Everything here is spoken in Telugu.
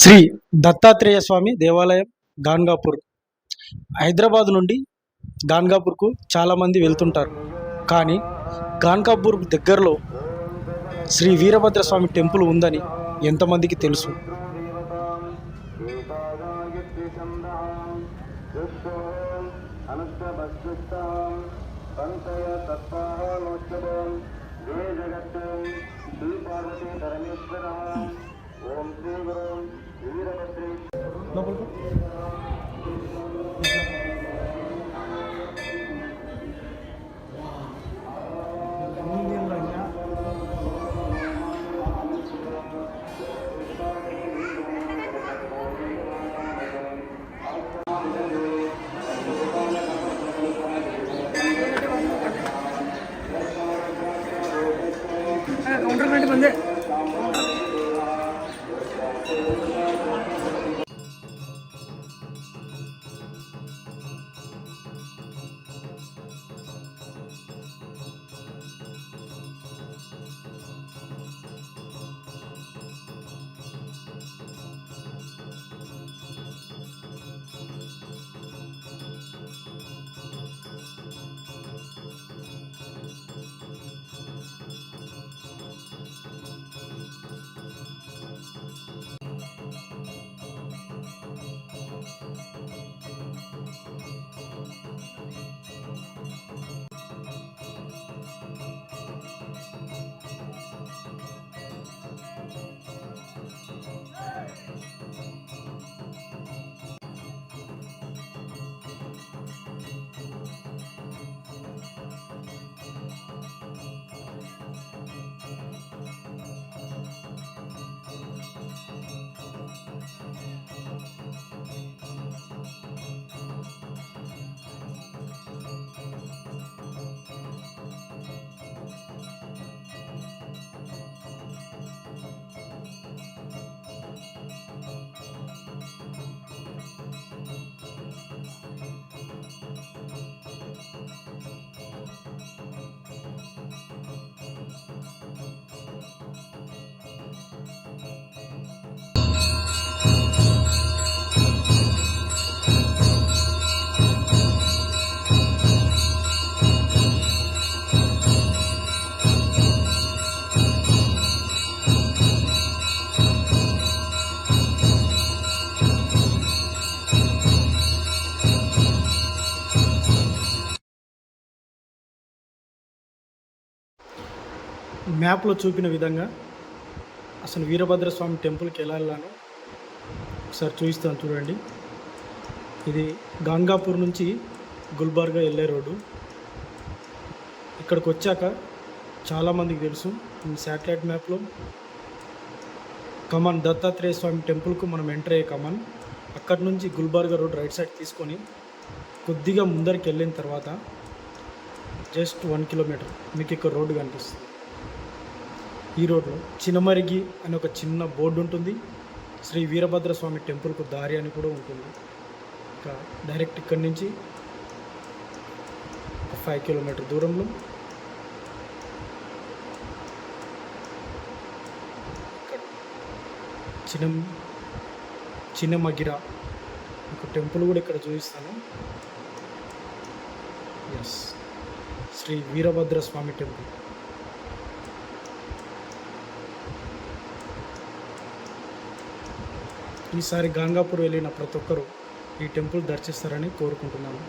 శ్రీ దత్తాత్రేయ స్వామి దేవాలయం గాన్గాపూర్. హైదరాబాద్ నుండి గాన్గాపూర్కు చాలామంది వెళ్తుంటారు. కానీ గాన్గాపూర్ దగ్గరలో శ్రీ వీరభద్రస్వామి టెంపుల్ ఉందని ఎంతమందికి తెలుసు? మ్యాప్లో చూపిన విధంగా అసలు వీరభద్రస్వామి టెంపుల్కి ఎలా వెళ్ళానో ఒకసారి చూపిస్తాను చూడండి. ఇది గాన్గాపూర్ నుంచి గుల్బర్గా వెళ్ళే రోడ్డు. ఇక్కడికి వచ్చాక చాలామందికి తెలుసు, ఈ శాటిలైట్ మ్యాప్లో కమాన్ దత్తాత్రేయ స్వామి టెంపుల్కు మనం ఎంటర్ అయ్యే కమాన్. అక్కడి నుంచి గుల్బర్గా రోడ్ రైట్ సైడ్ తీసుకొని కొద్దిగా ముందరికి వెళ్ళిన తర్వాత జస్ట్ 1 కిలోమీటర్ మీకు ఇక్కడ రోడ్డు కనిపిస్తుంది. ఈ రోడ్లో చినమరిగి అని ఒక చిన్న బోర్డు ఉంటుంది. శ్రీ వీరభద్రస్వామి టెంపుల్కు దారి అని కూడా ఉంటుంది. ఇంకా డైరెక్ట్ ఇక్కడి నుంచి 5 కిలోమీటర్ దూరంలో చిన్నమగిర ఒక టెంపుల్ కూడా ఇక్కడ చూపిస్తాను. Yes, Shri Veerabhadraswamy temple. ఈసారి గాన్గాపూర్ వెళ్ళిన ప్రతి ఒక్కరూ ఈ టెంపుల్ దర్శిస్తారని కోరుకుంటున్నాను.